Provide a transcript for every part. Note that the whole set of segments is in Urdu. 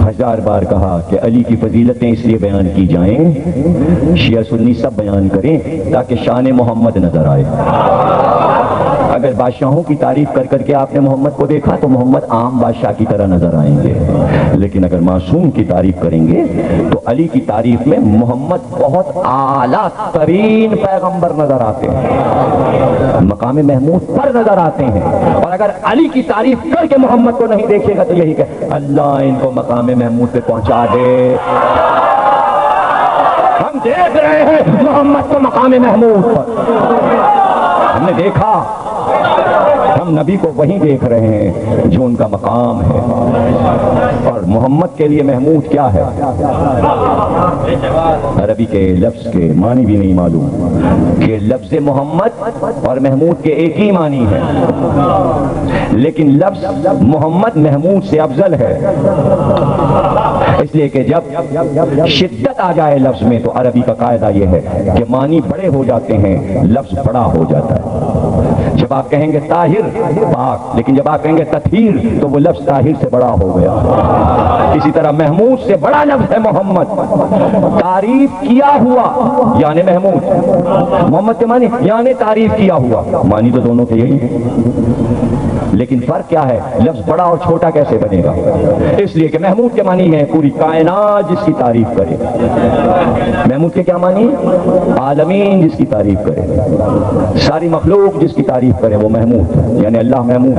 1000 بار کہا کہ علی کی فضیلتیں اس لیے بیان کی جائیں، شیعہ سنی سب بیان کریں تاکہ شان محمد نظر آئے۔ اگر بادشاہوں کی تعریف کر کر کے آپ نے محمد کو دیکھا تو محمد عام بادشاہ کی طرح نظر آئیں گے، لیکن اگر معصوم کی تعریف کریں گے تو علی کی تعریف میں محمد بہت اعلیٰ ترین پیغمبر نظر آتے ہیں، مقام محمود پر نظر آتے ہیں۔ اور اگر علی کی تعریف کر کے محمد کو نہیں دیکھے گا تو یہی کہ اللہ ان کو مقام محمود پہ پہنچا دے۔ ہم دیکھ رہے ہیں محمد کو مقام محمود پر، ہم نے دیکھا، ہم نبی کو وہیں دیکھ رہے ہیں جو ان کا مقام ہے۔ اور محمد کے لیے محمود کیا ہے؟ عربی کے لفظ کے معنی بھی نہیں معلوم کہ لفظ محمد اور محمود کے ایک ہی معنی ہے، لیکن لفظ محمد محمود سے افضل ہے، اس لیے کہ جب شدت آ جائے لفظ میں تو عربی کا قاعدہ یہ ہے کہ معنی بڑے ہو جاتے ہیں، لفظ بڑا ہو جاتا ہے۔ جب آپ کہیں گے طاہر پاک، لیکن جب آپ کہیں گے تطہیر تو وہ لفظ طاہر سے بڑا ہو گیا۔ اسی طرح محمود سے بڑا لفظ ہے محمد، تعریف کیا ہوا یعنی محمود، محمد کے معنی یعنی تعریف کیا ہوا، معنی تو دونوں کے یہی ہے، لیکن فرق کیا ہے؟ لفظ بڑا اور چھوٹا کیسے بنے گا؟ اس لیے کہ محمود کے معنی ہے پوری کائنات جس کی تعریف کرے، محمود کے کیا معنی؟ عالمین جس کی تعریف کرے، ساری مخلوق جس کی تعریف کرے وہ محمود، یعنی اللہ محمود۔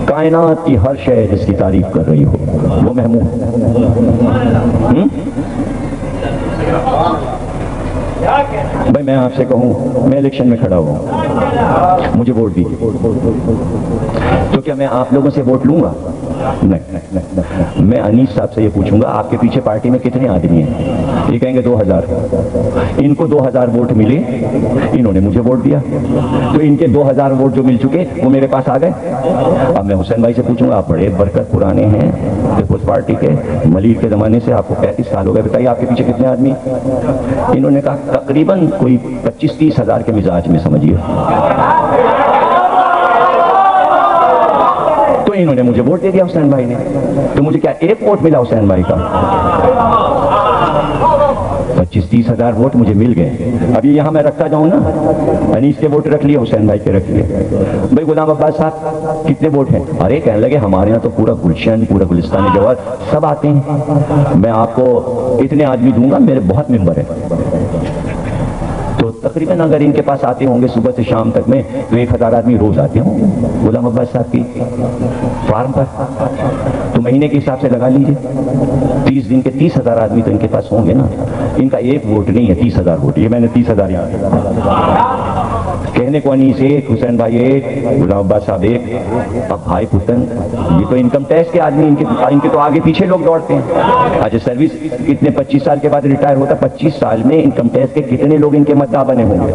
کائنات کی ہر شے جس کی تعریف کر رہی ہو وہ محمود۔ بھائی میں آپ سے کہوں میں الیکشن میں کھڑا ہوں، مجھے ووٹ دیجیے، تو کیا میں آپ لوگوں سے ووٹ لوں گا؟ نہیں، میں انیس صاحب سے یہ پوچھوں گا آپ کے پیچھے پارٹی میں کتنے آدمی ہیں؟ یہ کہیں گے 2000، ان کو 2000 ووٹ ملے، انہوں نے مجھے ووٹ دیا، تو ان کے 2000 ووٹ جو مل چکے وہ میرے پاس آ گئے۔ اب میں حسین بھائی سے پوچھوں گا، آپ بڑے برکت پرانے ہیں پیپلز پارٹی کے، ملیر کے زمانے سے آپ کو 35 سال ہو گئے، بتائیے آپ کے پیچھے کتنے آدمی؟ انہوں نے کہا تقریباً کوئی 25-30 ہزار کے مزاج میں سمجھیے، تو انہوں نے مجھے ووٹ دے دیا حسین بھائی نے، تو مجھے کیا ایک ووٹ ملا حسین بھائی کا؟ 25-30 ہزار ووٹ مجھے مل گئے۔ ابھی یہاں میں رکھتا جاؤں نا، انیس کے ووٹ رکھ لیے، حسین بھائی کے رکھ لیے، بھائی غلام عباس صاحب کتنے ووٹ ہیں؟ ارے کہنے لگے ہمارے یہاں تو پورا گلشن، پورا گلستان جوار سب آتے ہیں، میں آپ کو اتنے آدمی دوں گا، میرے بہت ممبر ہیں، تو تقریباً اگر ان کے پاس آتے ہوں گے صبح سے شام تک میں تو 1000 آدمی روز آتے ہوں گے غلام عباس صاحب کی فارم پر، تو مہینے کے حساب سے لگا لیجئے 30 دن کے 30,000 آدمی تو ان کے پاس ہوں گے نا۔ ان کا ایک ووٹ نہیں ہے، 30,000 ووٹ، یہ میں نے 30,000 یہاں کہنے کو انیس ایک، حسین بھائی ایک، غلام عباس صاحب ایک، اب بھائی پتن یہ تو انکم ٹیکس کے آدمی، ان کے تو آگے پیچھے لوگ دوڑتے ہیں۔ اچھا سروس کتنے 25 سال کے بعد ریٹائر ہوتا، 25 سال میں انکم ٹیکس کے کتنے لوگ ان کے مدعا بنے ہوں گے،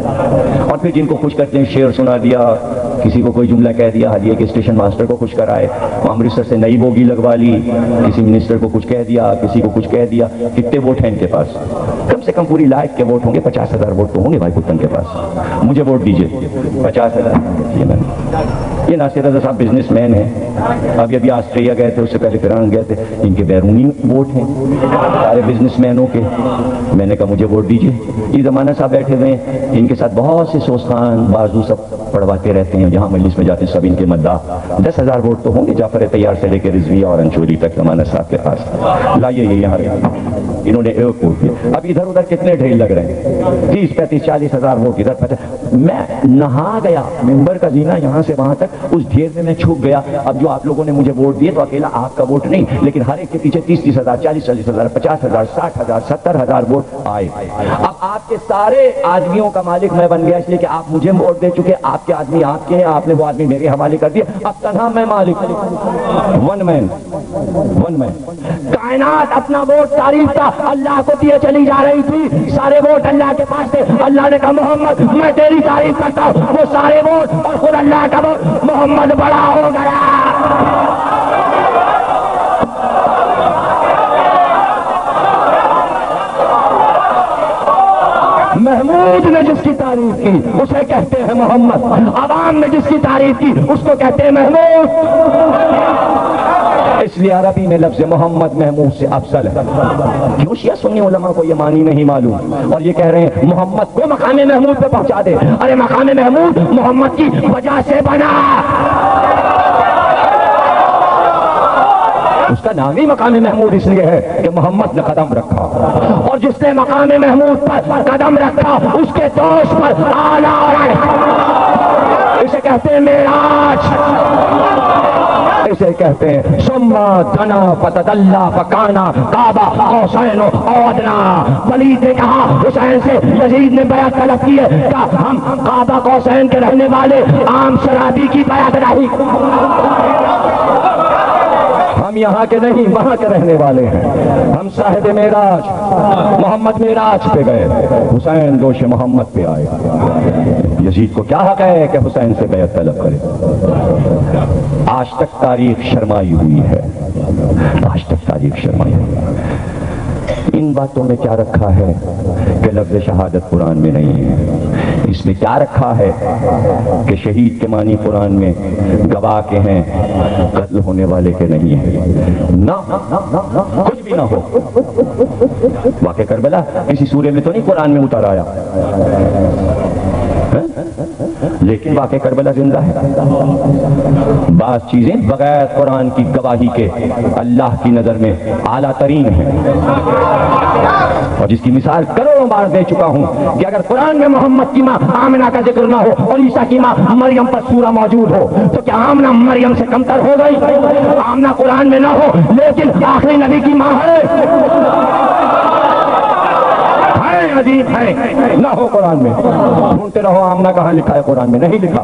اور پھر جن کو خوش کرتے ہیں شعر سنا دیا، کسی کو کوئی جملہ کہہ دیا، حالیہ کے اسٹیشن ماسٹر کو خوش کرائے، امرتسر سے نئی بوگی لگوا لی، کسی منسٹر کو کچھ کہہ دیا، کسی کو کچھ کہہ دیا۔ کتنے ووٹ ہیں ان کے پاس؟ کم سے کم پوری لائف کے ووٹ ہوں گے، 50,000 ووٹ تو ہوں گے بھائی پتن کے پاس۔ مجھے ووٹ دیجئے 50,000۔ یہ ناصر رضا صاحب بزنس مین ہیں، ابھی آسٹریلیا گئے تھے، اس سے پہلے فرانس گئے تھے، ان کے بیرونی ووٹ ہیں سارے بزنس مینوں کے۔ میں نے کہا مجھے ووٹ دیجئے۔ یہ زمانہ صاحب بیٹھے ہوئے ہیں، ان کے ساتھ بہت سے سوستان بازو سب پڑھواتے رہتے ہیں، جہاں مجلس میں جاتے ہیں سب ان کے مدعا۔ 10,000 ووٹ تو ہوں گے جعفر طیار سے لے کے رضویہ اور انشوری تک زمانہ صاحب کے پاس۔ لائیے یہ یہاں انہوں نے ایک ووٹ دیا۔ اب ادھر ادھر کتنے ڈھیر لگ رہے ہیں؟ 30, 35, 40,000 ووٹ ادھر 50۔ میں نہا گیا ممبر کا زینہ یہاں سے وہاں تک، اس ڈھیر میں چھپ گیا۔ اب جو آپ لوگوں نے مجھے ووٹ دیے تو اکیلا آپ کا ووٹ نہیں، لیکن ہر ایک کے پیچھے 30,000 40,000 50,000 60,000 70,000 ووٹ آئے۔ اب آپ کے سارے آدمیوں کا مالک میں بن گیا، اس لیے کہ آپ مجھے ووٹ دے چکے، آپ کے آدمی آپ کے ہیں، آپ نے وہ آدمی میرے حوالے کر دیا، اب تنہا میں مالک۔ ون مین کائنات اپنا ووٹ تعریف کا اللہ کو دیے چلی جا رہی تھی، سارے ووٹ اللہ کے پاس تھے۔ اللہ نے کہا محمد میں تیری تعریف کرتا ہوں، وہ سارے ووٹ اور خود اللہ کا ووٹ، محمد بڑا ہو گیا۔ محمود نے جس کی تعریف کی اسے کہتے ہیں محمد، عوام نے جس کی تعریف کی اس کو کہتے ہیں محمود۔ اس لیے عربی میں لفظ محمد محمود سے افضل ہے۔ کیوں شیعہ سنی علماء کو یہ معنی نہیں معلوم اور یہ کہہ رہے ہیں محمد کو مقام محمود پہ پہنچا دے؟ ارے مقام محمود محمد کی وجہ سے بنا، اس کا نام ہی مقام محمود اس لیے ہے کہ محمد نے قدم رکھا، اور جس نے مقام محمود پر قدم رکھا اس کے دوش پر آلہ آئے، اسے کہتے ہیں معراج، اسے کہتے ہیں ثم دنا فتدلی فکانا قاب قوسین او ادنی۔ ولید نے کہا حسین سے، یزید نے بیعت طلب کی ہے کہ ہم قاب قوسین کے رہنے والے عام شرابی کی بیعت نہیں، ہم یہاں کے نہیں وہاں کے رہنے والے ہیں، ہم صاحب معراج محمد معراج پہ گئے، حسین دوش محمد پہ آئے۔ یزید کو کیا حق ہے کہ حسین سے بیعت طلب کرے؟ آج تک تاریخ شرمائی ہوئی ہے، آج تک تاریخ شرمائی ہوئی ہے۔ ان باتوں میں کیا رکھا ہے کہ لفظ شہادت قرآن میں نہیں ہے؟ اس میں کیا رکھا ہے کہ شہید کے معنی قرآن میں گواہ کے ہیں، قتل ہونے والے کے نہیں ہیں؟ نہ، کچھ بھی نہ ہو۔ واقعہ کربلا کسی سورے میں تو نہیں قرآن میں اتر آیا، لیکن واقعہ کربلا زندہ ہے۔ بعض چیزیں بغیر قرآن کی گواہی کے اللہ کی نظر میں اعلیٰ ترین ہیں، اور جس کی مثال کروڑوں بار دے چکا ہوں کہ اگر قرآن میں محمد کی ماں آمنہ کا ذکر نہ ہو اور عیسیٰ کی ماں مریم پر سورہ موجود ہو تو کیا آمنہ مریم سے کمتر ہو گئی؟ آمنہ قرآن میں نہ ہو لیکن آخری نبی کی ماں ہے، عجیب ہے، نہ ہو قرآن میں، ڈھونڈتے رہو آمنہ کہاں لکھا ہے؟ قرآن میں نہیں لکھا،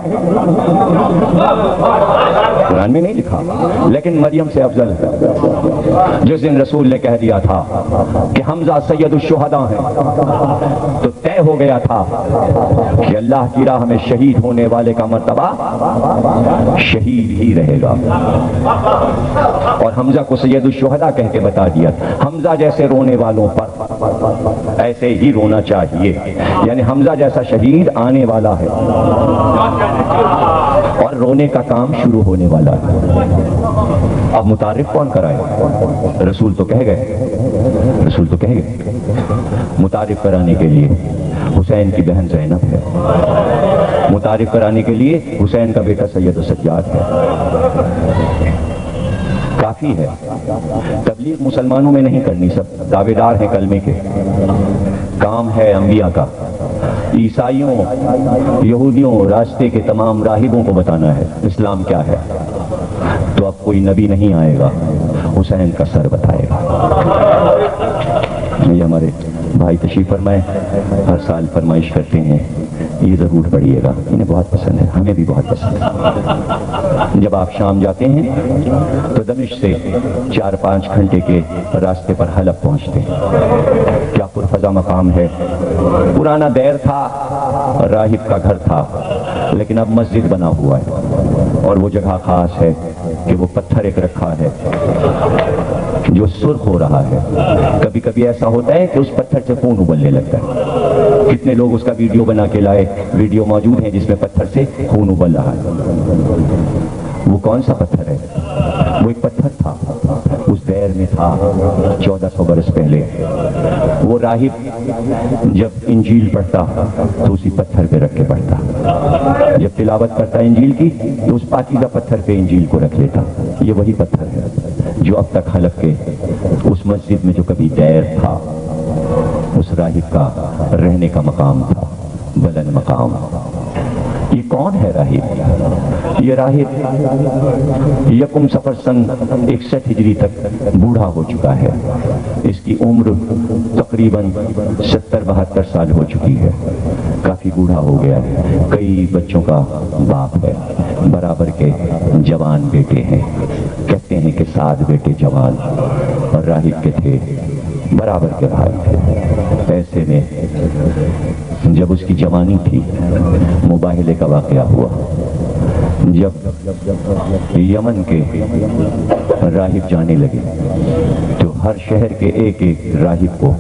قرآن میں نہیں لکھا، لیکن مریم سے افضل ہے۔ جس دن رسول نے کہہ دیا تھا کہ حمزہ سید الشہداء ہیں تو طے ہو گیا تھا کہ اللہ کی راہ میں شہید ہونے والے کا مرتبہ شہید ہی رہے گا، اور حمزہ کو سید الشہداء کہہ کے بتا دیا۔ حمزہ جیسے رونے والوں پر ایسے ہی رونا چاہیے، یعنی حمزہ جیسا شہید آنے والا ہے اور رونے کا کام شروع ہونے والا ہے۔ اب متعارف کون کرائے؟ رسول تو کہہ گئے، رسول تو کہہ گئے متعارف کرانے کے لیے حسین کی بہن زینب ہے، متعارف کرانے کے لیے حسین کا بیٹا سید السجاد ہے، کافی ہے۔ تبلیغ مسلمانوں میں نہیں کرنی، سب دعوے دار ہیں کلمے کے، کام ہے انبیاء کا۔ عیسائیوں، یہودیوں، راستے کے تمام راہبوں کو بتانا ہے اسلام کیا ہے۔ تو اب کوئی نبی نہیں آئے گا، حسین کا سر بتائے گا۔ یہ ہمارے بھائی تشریف فرمائے، ہر سال فرمائش کرتے ہیں، یہ ضرور پڑھیے گا، انہیں بہت پسند ہے، ہمیں بھی بہت پسند ہے۔ جب آپ شام جاتے ہیں تو دمشق سے 4-5 گھنٹے کے راستے پر حلب پہنچتے ہیں، کیا پرفضا مقام ہے، پرانا دیر تھا، راہب کا گھر تھا، لیکن اب مسجد بنا ہوا ہے، اور وہ جگہ خاص ہے کہ وہ پتھر ایک رکھا ہے جو سرخ ہو رہا ہے۔ کبھی کبھی ایسا ہوتا ہے کہ اس پتھر سے خون ابلنے لگتا ہے، کتنے لوگ اس کا ویڈیو بنا کے لائے، ویڈیو موجود ہیں جس میں پتھر سے خون ابل رہا ہے۔ وہ کون سا پتھر ہے؟ وہ ایک پتھر تھا، اس دیر میں تھا 1400 برس پہلے۔ وہ راہب جب انجیل پڑھتا تو اسی پتھر پہ رکھ کے پڑھتا، جب تلاوت کرتا انجیل کی تو اس پاکیزہ پتھر پہ انجیل کو رکھ لیتا۔ یہ وہی پتھر ہے جو اب تک حلب کے اس مسجد میں جو کبھی دیر تھا، اس راہب کا رہنے کا مقام تھا، بلند مقام۔ یہ کون ہے راہب؟ یہ راہب یکم صفر سن 61 ہجری تک بوڑھا ہو چکا ہے، اس کی عمر تقریباً 70-72 سال ہو چکی ہے، کافی بوڑھا ہو گیا ہے، کئی بچوں کا باپ ہے، برابر کے جوان بیٹے ہیں، کہتے ہیں کہ 7 بیٹے جوان اور راہب کے تھے، برابر کے بھائی تھے۔ ایسے میں جب اس کی جوانی تھی، مباہلے کا واقعہ ہوا، جب یمن کے راہب جانے لگے تو ہر شہر کے ایک راہب کو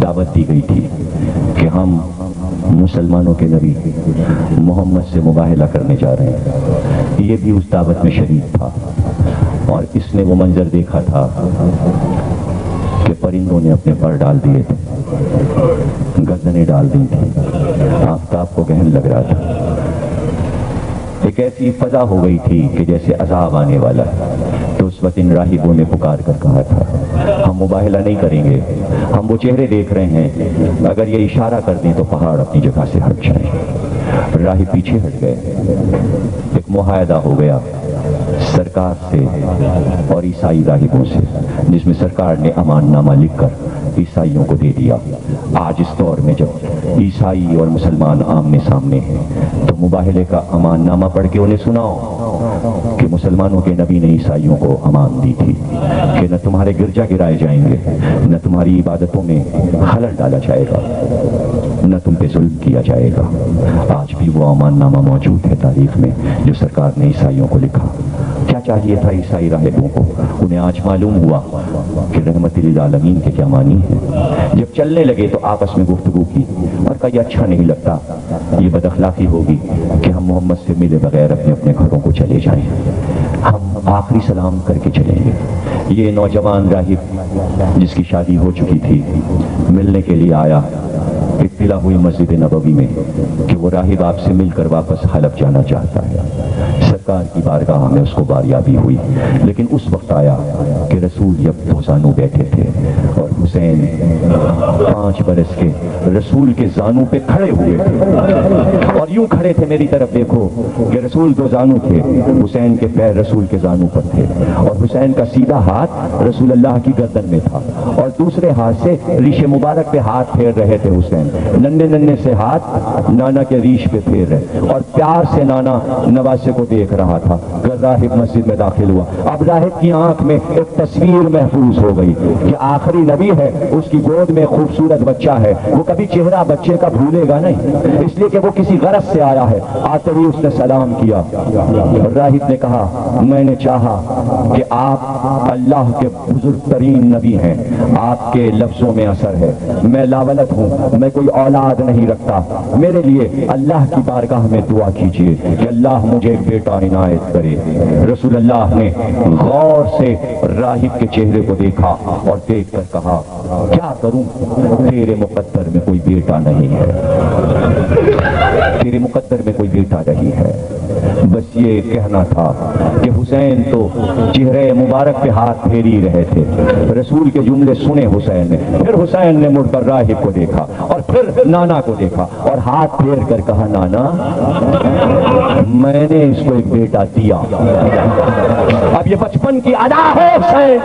دعوت دی گئی تھی کہ ہم مسلمانوں کے نبی محمد سے مباہلہ کرنے جا رہے ہیں۔ یہ بھی اس دعوت میں شریک تھا، اور اس نے وہ منظر دیکھا تھا کہ پرندوں نے اپنے پر ڈال دیے تھے، گردنیں ڈال دی تھی، آفتاب کو گہن لگ رہا تھا، ایک ایسی فضا ہو گئی تھی کہ جیسے عذاب آنے والا۔ تو اس وقت ان راہبوں نے پکار کر کہا تھا ہم مباہلہ نہیں کریں گے، ہم وہ چہرے دیکھ رہے ہیں، اگر یہ اشارہ کر دیں تو پہاڑ اپنی جگہ سے ہٹ جائیں۔ راہب پیچھے ہٹ گئے، ایک معاہدہ ہو گیا سرکار سے اور عیسائی راہبوں سے، جس میں سرکار نے امان نامہ لکھ کر عیسائیوں کو دے دیا۔ آج اس دور میں جب عیسائی اور مسلمان آمنے سامنے ہیں تو مباہلے کا امان نامہ پڑھ کے انہیں سناؤ کہ مسلمانوں کے نبی نے عیسائیوں کو امان دی تھی کہ نہ تمہارے گرجا گرائے جائیں گے، نہ تمہاری عبادتوں میں خلل ڈالا جائے گا، نہ تم پہ ظلم کیا جائے گا۔ آج بھی وہ امان نامہ موجود ہے تاریخ میں جو سرکار نے عیسائیوں کو لکھا۔ کیا چاہیے تھا عیسائی راہبوں کو؟ انہیں آج معلوم ہوا کہ رحمت للعالمین کے کیا معنی ہے۔ جب چلنے لگے تو آپس میں گفتگو کی اور کہا یہ اچھا نہیں لگتا، یہ بد اخلاقی ہوگی کہ ہم محمد سے ملے بغیر اپنے اپنے گھروں کو چلے جائیں، ہم آخری سلام کر کے چلیں گے۔ یہ نوجوان راہب جس کی شادی ہو چکی تھی ملنے کے لیے آیا، اطلاع ہوئی مسجد نبوی میں کہ وہ راہب آپ سے مل کر واپس حلب جانا چاہتا ہے۔ سرکار کی بارگاہ میں اس کو باریابی ہوئی، لیکن اس وقت آیا کہ رسول جب دو زانو بیٹھے تھے اور حسین 5 برس کے رسول کے زانو پہ کھڑے ہوئے تھے اور یوں کھڑے تھے، میری طرف دیکھو کہ رسول 2 زانو تھے، حسین کے پیر رسول کے زانو پر تھے اور حسین کا سیدھا ہاتھ رسول اللہ کی گردن میں تھا اور دوسرے ہاتھ سے ریش مبارک پہ ہاتھ پھیر رہے تھے حسین، ننھے ننھے سے ہاتھ نانا کے ریش پہ پھیر رہے اور پیار سے نانا نواسے کو دیکھ رہا تھا۔ راہب مسجد میں داخل ہوا، اب راہب کی آنکھ میں ایک تصویر محفوظ ہو گئی کہ آخری نبی ہے، اس کی گود میں خوبصورت بچہ ہے، وہ کبھی چہرہ بچے کا بھولے گا نہیں، اس لیے کہ وہ کسی غرض سے آیا ہے۔ آتے ہی اس نے سلام کیا، راہب نے کہا میں نے چاہا کہ آپ اللہ کے بزرگ ترین نبی ہیں، آپ کے لفظوں میں اثر ہے، میں لاولد ہوں، میں کوئی اولاد نہیں رکھتا، میرے لیے اللہ کی بارگاہ میں دعا کیجیے کہ اللہ مجھے ایک بیٹا عنایت کرے۔ رسول اللہ نے غور سے راہب کے چہرے کو دیکھا اور دیکھ کر کہا کیا کروں، تیرے مقدر میں کوئی بیٹا نہیں ہے، تیرے مقدر میں کوئی بیٹا نہیں ہے۔ بس یہ کہنا تھا کہ حسین تو چہرے مبارک پہ ہاتھ پھیری رہے تھے، رسول کے جملے سنے حسین نے، پھر حسین نے مڑ کر راہب کو دیکھا اور پھر نانا کو دیکھا اور ہاتھ پھیر کر کہا نانا میں نے اس کو ایک بیٹا دیا۔ اب یہ بچپن کی ادا ہے حسین،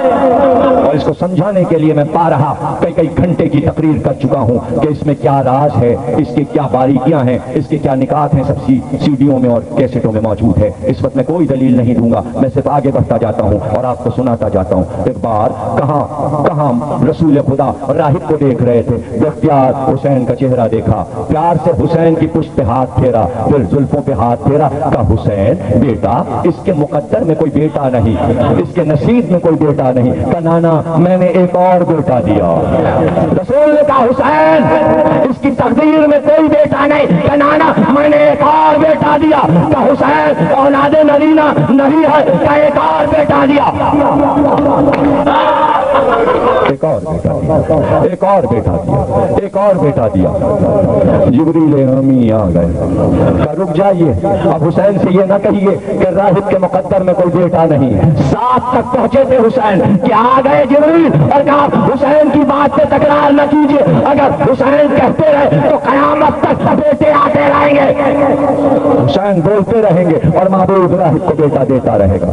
اور اس کو سمجھانے کے لیے میں بارہا کئی گھنٹے کی تقریر کر چکا ہوں کہ اس میں کیا راز ہے، اس کے کیا باریکیاں ہیں، اس کے کیا نکات ہیں، سب سیڈیوں میں اور کیسٹوں میں موجود ہے۔ اس وقت میں کوئی دلیل نہیں دوں گا، میں صرف آگے بڑھتا جاتا ہوں اور آپ کو سناتا جاتا ہوں۔ ایک بار کہاں رسول خدا راہب کو دیکھ رہے تھے، اختیار حسین کا چہرہ دیکھا، پیار سے حسین کی پشت پہ ہاتھ پھیرا، پھر زلفوں پہ ہاتھ پھیرا، کہا حسین بیٹا اس کے مقدر میں کوئی بیٹا نہیں، اس کے نصیب میں کوئی بیٹا نہیں، کہا نانا میں نے ایک اور بیٹا دیا۔ رسول نے کہا حسین اس کی تقدیر میں کوئی بیٹا نہیں، کہا نانا میں نے ایک اور بیٹا دیا۔ کہا حسین اولاد نرینہ نہیں ہے، کہا ایک اور بیٹا دیا، ایک اور بیٹا دیا، ایک اور بیٹا دیا، ایک اور بیٹا دیا۔ جبریل امی آ گئے، کہا رک جائیے، اب حسین سے یہ نہ کہیے کہ راہب کے مقدر میں کوئی بیٹا نہیں۔ 7 تک پہنچے تھے حسین کہ آ گئے جبریل اور کہا حسین کی بات پہ تکرار نہ کیجیے، اگر حسین کہتے رہے تو قیامت تک بیٹے آتے رہیں گے، حسین بولتے رہیں گے اور محبوب راہب کو بیٹا دیتا رہے گا۔